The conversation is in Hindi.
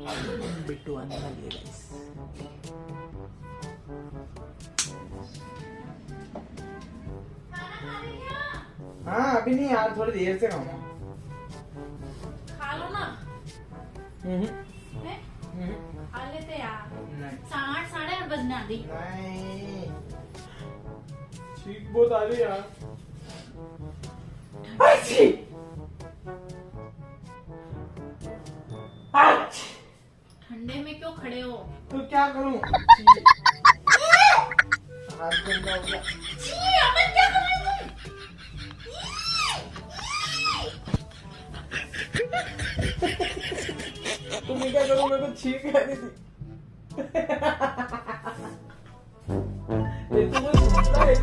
बिट्टू आने वाली है गाइस। हाँ अभी नहीं यार, थोड़ी देर से खाऊंगा। खा लो ना। खा लेते यार। 8 साढ़े 8 बजने आधी। नहीं ठीक बहुत आ रही यार। ठंडे में क्यों खड़े हो? तो क्या करूं? हाथ गंदा हो गया। अमन क्या कर रहे हो तुम? मैं क्या करूं? मैं तो छींक रही थी। ये तो मुझे सुनता है।